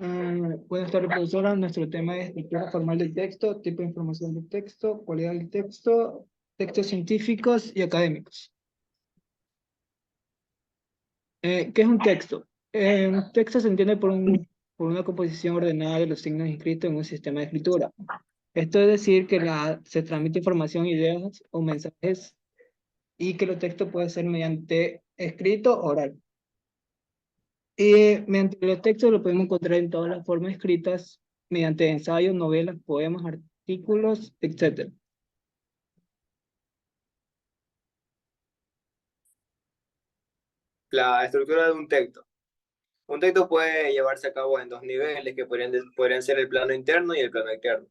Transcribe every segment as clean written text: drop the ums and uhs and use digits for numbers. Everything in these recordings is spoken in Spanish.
Buenas tardes, profesora. Nuestro tema es estructura formal del texto, tipo de información del texto, cualidad del texto, textos científicos y académicos. ¿Qué es un texto? Un texto se entiende por una composición ordenada de los signos inscritos en un sistema de escritura. Esto es decir, que se transmite información, ideas o mensajes y que los textos pueden ser mediante escrito o oral. Y mediante los textos lo podemos encontrar en todas las formas escritas, mediante ensayos, novelas, poemas, artículos, etc. La estructura de un texto. Un texto puede llevarse a cabo en dos niveles que podrían ser el plano interno y el plano externo.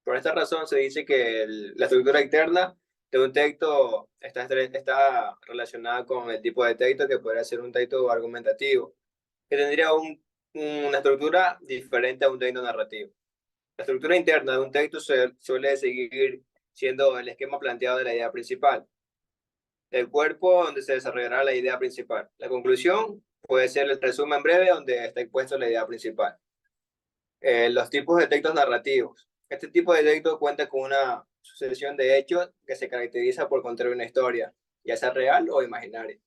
Por esta razón se dice que la estructura externa de un texto está relacionada con el tipo de texto, que podría ser un texto argumentativo, que tendría una estructura diferente a un texto narrativo. La estructura interna de un texto suele seguir siendo el esquema planteado de la idea principal, el cuerpo donde se desarrollará la idea principal. La conclusión puede ser el resumen breve donde está expuesto la idea principal. Los tipos de textos narrativos. Este tipo de texto cuenta con una sucesión de hechos que se caracteriza por contar una historia, ya sea real o imaginaria.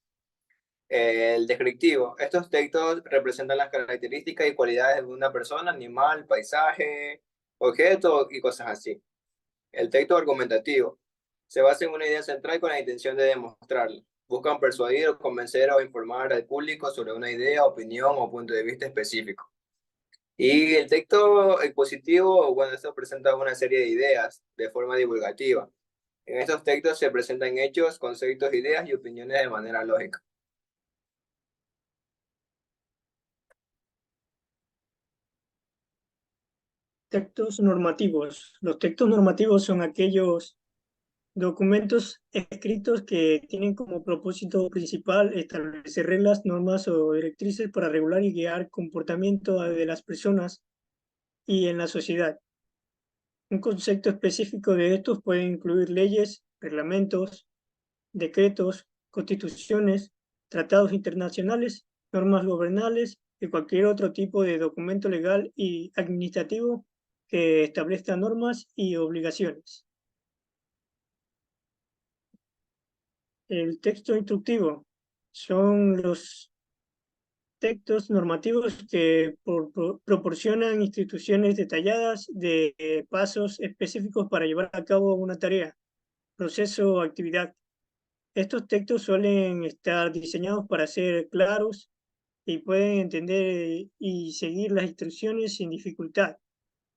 El descriptivo. Estos textos representan las características y cualidades de una persona, animal, paisaje, objeto y cosas así. El texto argumentativo se basa en una idea central con la intención de demostrarla. Buscan persuadir o convencer o informar al público sobre una idea, opinión o punto de vista específico. Y el texto expositivo, bueno, esto presenta una serie de ideas de forma divulgativa. En estos textos se presentan hechos, conceptos, ideas y opiniones de manera lógica. Textos normativos. Los textos normativos son aquellos documentos escritos que tienen como propósito principal establecer reglas, normas o directrices para regular y guiar comportamiento de las personas y en la sociedad. Un concepto específico de estos puede incluir leyes, reglamentos, decretos, constituciones, tratados internacionales, normas gubernamentales y cualquier otro tipo de documento legal y administrativo que establezca normas y obligaciones. El texto instructivo son los textos normativos que proporcionan instrucciones detalladas de pasos específicos para llevar a cabo una tarea, proceso o actividad. Estos textos suelen estar diseñados para ser claros y pueden entender y seguir las instrucciones sin dificultad.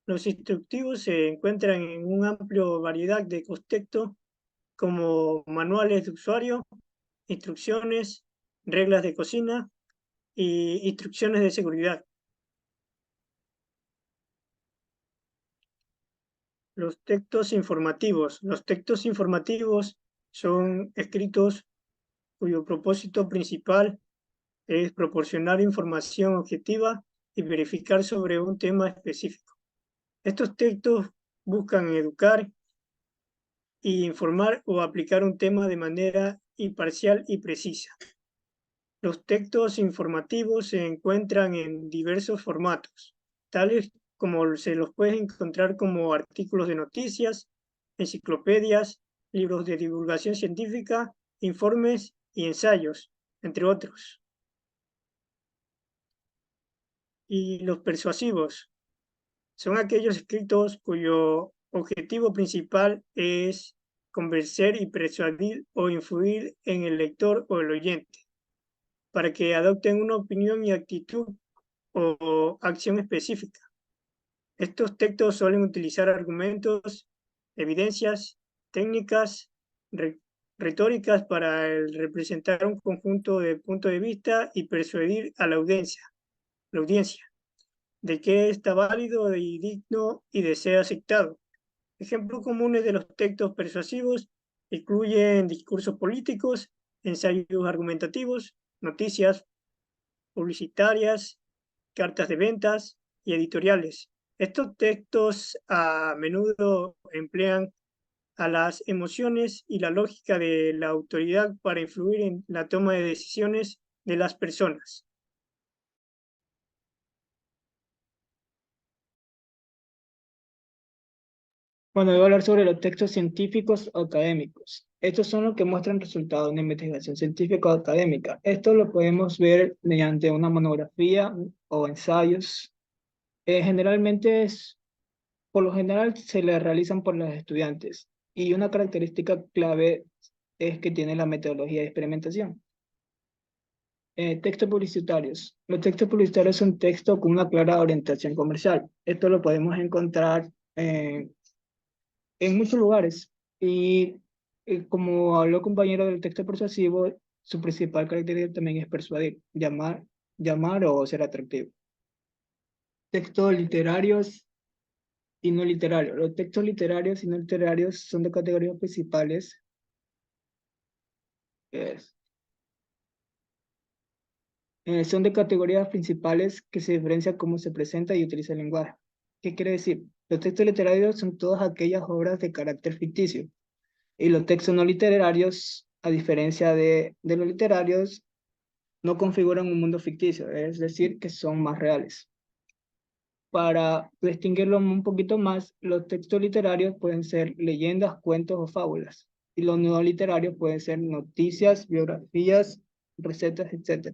Los instructivos se encuentran en una amplia variedad de contextos como manuales de usuario, instrucciones, reglas de cocina y instrucciones de seguridad. Los textos informativos. Los textos informativos son escritos cuyo propósito principal es proporcionar información objetiva y verificar sobre un tema específico. Estos textos buscan educar e informar o aplicar un tema de manera imparcial y precisa. Los textos informativos se encuentran en diversos formatos, tales como se los puede encontrar como artículos de noticias, enciclopedias, libros de divulgación científica, informes y ensayos, entre otros. Y los persuasivos son aquellos escritos cuyo objetivo principal es convencer y persuadir o influir en el lector o el oyente para que adopten una opinión y actitud o acción específica. Estos textos suelen utilizar argumentos, evidencias, técnicas, retóricas para representar un conjunto de puntos de vista y persuadir a la audiencia de que está válido y digno y de ser aceptado. Ejemplos comunes de los textos persuasivos incluyen discursos políticos, ensayos argumentativos, noticias publicitarias, cartas de ventas y editoriales. Estos textos a menudo emplean a las emociones y la lógica de la autoridad para influir en la toma de decisiones de las personas. Bueno, voy a hablar sobre los textos científicos o académicos. Estos son los que muestran resultados de una investigación científica o académica. Esto lo podemos ver mediante una monografía o ensayos. Generalmente por lo general se le realizan por los estudiantes y una característica clave es que tiene la metodología de experimentación. Textos publicitarios. Los textos publicitarios son textos con una clara orientación comercial. Esto lo podemos encontrar en muchos lugares. Y como habló compañero del texto persuasivo, su principal característica también es persuadir, llamar o ser atractivo. Textos literarios y no literarios. Los textos literarios y no literarios son de categorías principales. es- Son de categorías principales que se diferencian cómo se presenta y utiliza el lenguaje. ¿Qué quiere decir? Los textos literarios son todas aquellas obras de carácter ficticio. Y los textos no literarios, a diferencia de los literarios, no configuran un mundo ficticio, es decir, que son más reales. Para distinguirlo un poquito más, los textos literarios pueden ser leyendas, cuentos o fábulas, y los no literarios pueden ser noticias, biografías, recetas, etc.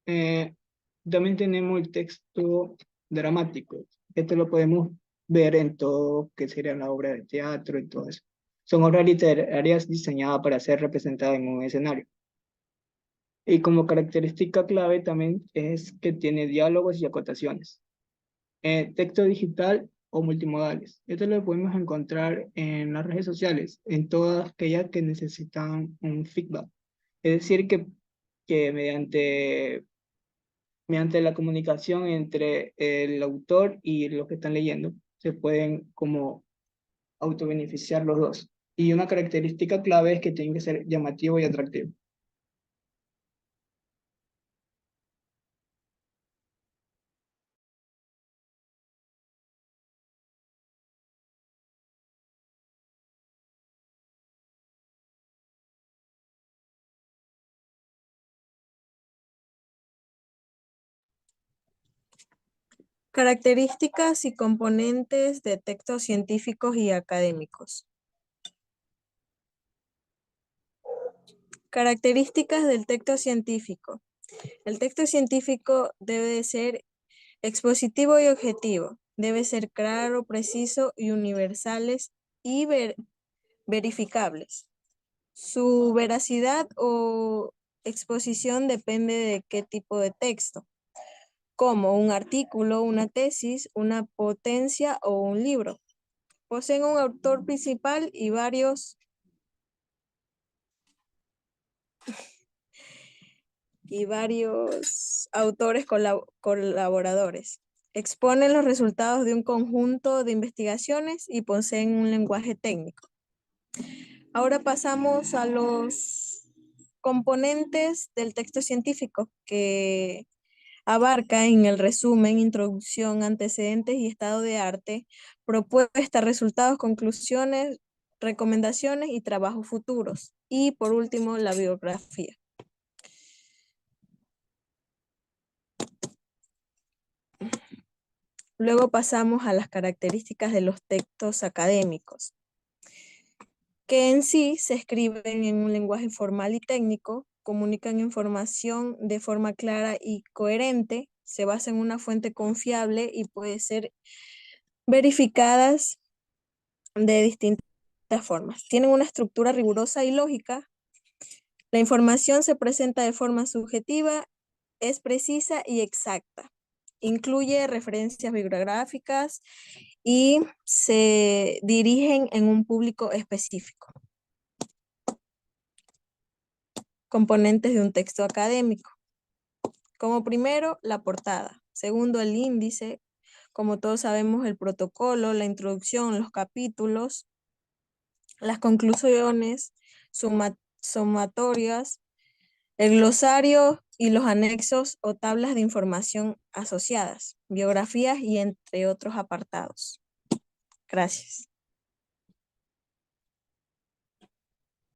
Eh, También tenemos el texto dramático. Esto lo podemos ver en todo que sería la obra de teatro y todo eso. Son obras literarias diseñadas para ser representadas en un escenario. Y como característica clave también es que tiene diálogos y acotaciones. Texto digital o multimodales. Esto lo podemos encontrar en las redes sociales, en todas aquellas que necesitan un feedback. Es decir, que mediante la comunicación entre el autor y los que están leyendo, se pueden como autobeneficiar los dos. Y una característica clave es que tienen que ser llamativo y atractivo. Características y componentes de textos científicos y académicos. Características del texto científico. El texto científico debe de ser expositivo y objetivo. Debe ser claro, preciso y universales y verificables. Su veracidad o exposición depende de qué tipo de texto, como un artículo, una tesis, una potencia o un libro. Poseen un autor principal y varios autores colaboradores. Exponen los resultados de un conjunto de investigaciones y poseen un lenguaje técnico. Ahora pasamos a los componentes del texto científico que abarca en el resumen, introducción, antecedentes y estado de arte, propuestas, resultados, conclusiones, recomendaciones y trabajos futuros. Y por último, la biografía. Luego pasamos a las características de los textos académicos, que en sí se escriben en un lenguaje formal y técnico, comunican información de forma clara y coherente, se basa en una fuente confiable y puede ser verificadas de distintas formas. Tienen una estructura rigurosa y lógica. La información se presenta de forma subjetiva, es precisa y exacta. Incluye referencias bibliográficas y se dirigen en un público específico. Componentes de un texto académico. Como primero, la portada. Segundo, el índice. Como todos sabemos, el protocolo, la introducción, los capítulos, las conclusiones, sumatorias, el glosario y los anexos o tablas de información asociadas, biografías y entre otros apartados. Gracias.